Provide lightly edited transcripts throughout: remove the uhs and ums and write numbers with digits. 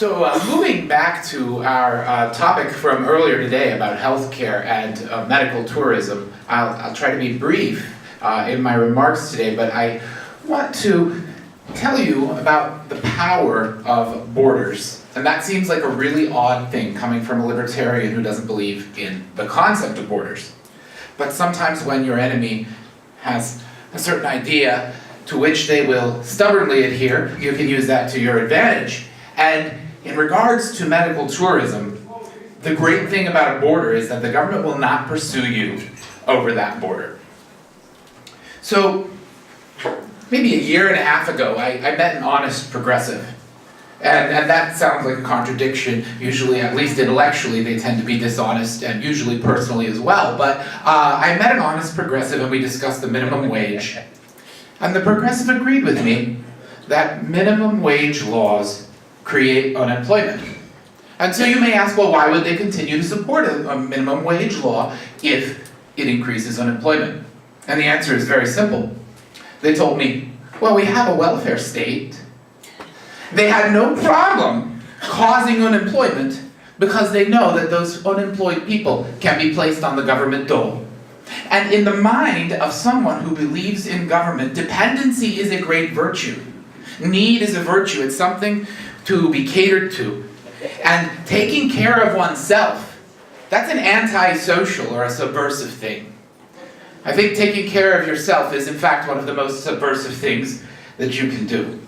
Moving back to our topic from earlier today about healthcare and medical tourism, I'll try to be brief in my remarks today, but I want to tell you about the power of borders. And that seems like a really odd thing coming from a libertarian who doesn't believe in the concept of borders. But sometimes when your enemy has a certain idea to which they will stubbornly adhere, you can use that to your advantage. And in regards to medical tourism, the great thing about a border is that the government will not pursue you over that border. So, maybe a year and a half ago, I met an honest progressive. And that sounds like a contradiction. Usually, at least intellectually, they tend to be dishonest, and usually personally as well. But I met an honest progressive and we discussed the minimum wage. And the progressive agreed with me that minimum wage laws create unemployment. And so you may ask, well, why would they continue to support a minimum wage law if it increases unemployment? And the answer is very simple. They told me, well, we have a welfare state. They had no problem causing unemployment because they know that those unemployed people can be placed on the government dole. And in the mind of someone who believes in government, dependency is a great virtue. Need is a virtue. It's something to be catered to. And taking care of oneself, that's an anti-social or a subversive thing. I think taking care of yourself is in fact one of the most subversive things that you can do.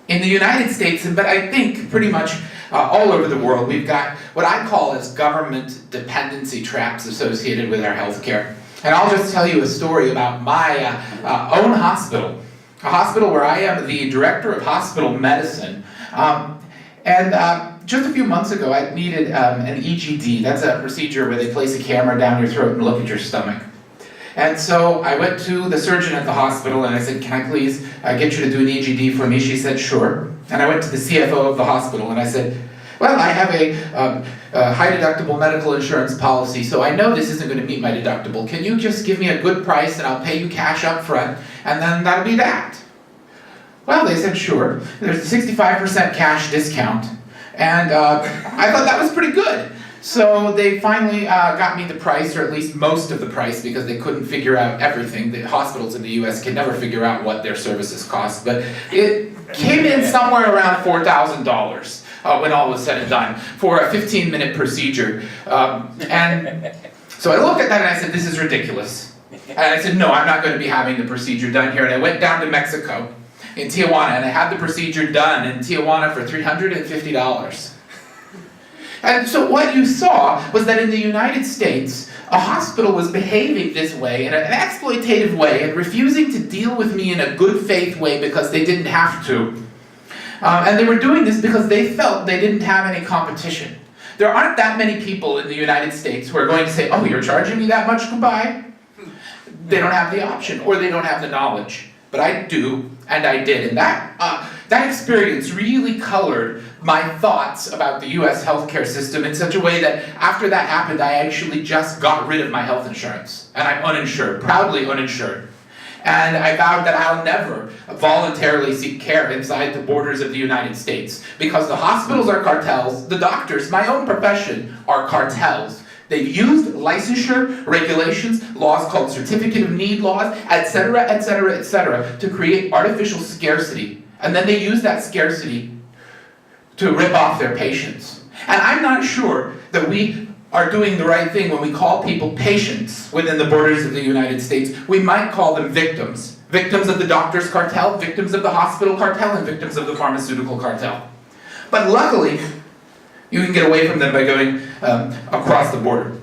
In the United States, but I think pretty much all over the world, we've got what I call as government dependency traps associated with our healthcare. And I'll just tell you a story about my own hospital, a hospital where I am the director of hospital medicine. Just a few months ago, I needed an EGD. That's a procedure where they place a camera down your throat and look at your stomach. And so I went to the surgeon at the hospital and I said, can I please get you to do an EGD for me? She said, sure. And I went to the CFO of the hospital and I said, well, I have a high deductible medical insurance policy, so I know this isn't going to meet my deductible. Can you just give me a good price and I'll pay you cash up front, and then that'll be that? Well, they said, sure. There's a 65% cash discount. And I thought that was pretty good. So they finally got me the price, or at least most of the price, because they couldn't figure out everything. The hospitals in the US can never figure out what their services cost. But it came in somewhere around $4,000 when all was said and done for a 15-minute procedure. And so I looked at that and I said, this is ridiculous. And I said, no, I'm not going to be having the procedure done here. And I went down to Mexico, in Tijuana, and I had the procedure done in Tijuana for $350. And so what you saw was that in the United States, a hospital was behaving this way, in an exploitative way, and refusing to deal with me in a good faith way because they didn't have to. And they were doing this because they felt they didn't have any competition. There aren't that many people in the United States who are going to say, oh, you're charging me that much, goodbye? They don't have the option, or they don't have the knowledge. But I do, and I did. And that experience really colored my thoughts about the US healthcare system in such a way that after that happened, I actually just got rid of my health insurance. And I'm uninsured, proudly uninsured. And I vowed that I'll never voluntarily seek care inside the borders of the United States, because the hospitals are cartels, the doctors, my own profession, are cartels. They've used licensure, regulations, laws called certificate of need laws, etc., etc., etc., to create artificial scarcity. And then they use that scarcity to rip off their patients. And I'm not sure that we are doing the right thing when we call people patients within the borders of the United States. We might call them victims. Victims of the doctor's cartel, victims of the hospital cartel, and victims of the pharmaceutical cartel. But luckily, you can get away from them by going across the border.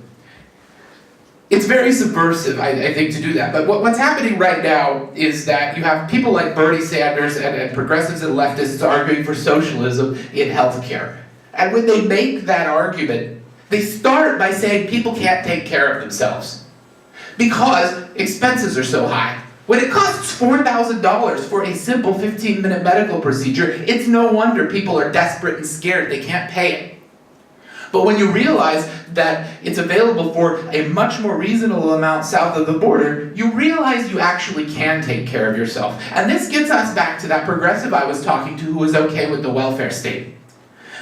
It's very subversive, I think, to do that. But what's happening right now is that you have people like Bernie Sanders and progressives and leftists arguing for socialism in healthcare. And when they make that argument, they start by saying people can't take care of themselves because expenses are so high. When it costs $4,000 for a simple 15-minute medical procedure, it's no wonder people are desperate and scared they can't pay it. But when you realize that it's available for a much more reasonable amount south of the border, you realize you actually can take care of yourself. And this gets us back to that progressive I was talking to who was okay with the welfare state.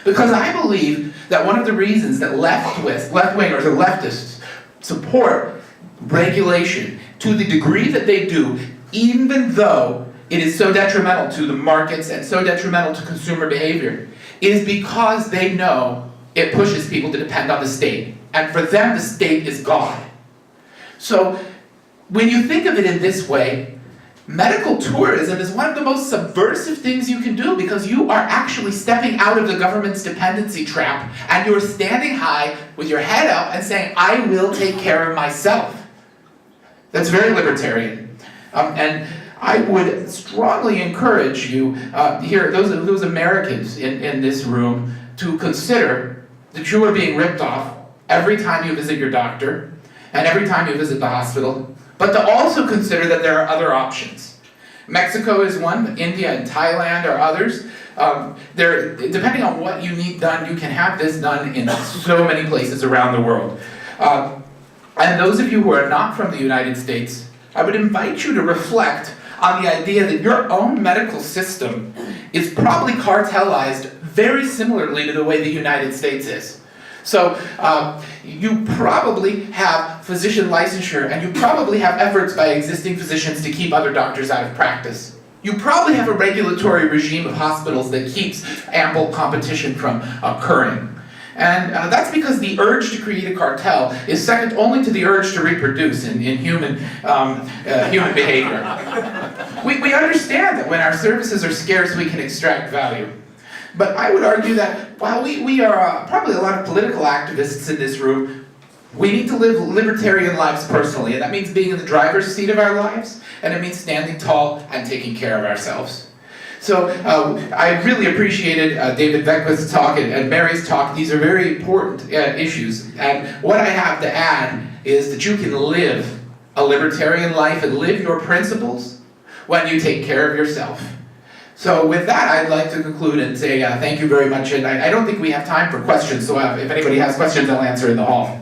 Because I believe that one of the reasons that left-wingers or leftists support regulation to the degree that they do, even though it is so detrimental to the markets and so detrimental to consumer behavior, is because they know it pushes people to depend on the state. And for them, the state is God. So when you think of it in this way, medical tourism is one of the most subversive things you can do, because you are actually stepping out of the government's dependency trap, and you're standing high with your head up and saying, I will take care of myself. That's very libertarian. And I would strongly encourage you here, those Americans in this room, to consider that you are being ripped off every time you visit your doctor and every time you visit the hospital, but to also consider that there are other options. Mexico is one, India and Thailand are others. Depending on what you need done, you can have this done in so many places around the world. And those of you who are not from the United States, I would invite you to reflect on the idea that your own medical system is probably cartelized very similarly to the way the United States is. So you probably have physician licensure, and you probably have efforts by existing physicians to keep other doctors out of practice. You probably have a regulatory regime of hospitals that keeps ample competition from occurring. And that's because the urge to create a cartel is second only to the urge to reproduce in human behavior. We understand that when our services are scarce, we can extract value. But I would argue that while we are probably a lot of political activists in this room, we need to live libertarian lives personally, and that means being in the driver's seat of our lives, and it means standing tall and taking care of ourselves. So I really appreciated David Beckwith's talk and Mary's talk. These are very important issues, and what I have to add is that you can live a libertarian life and live your principles when you take care of yourself. So with that, I'd like to conclude and say thank you very much, and I don't think we have time for questions, so if anybody has questions, I'll answer in the hall.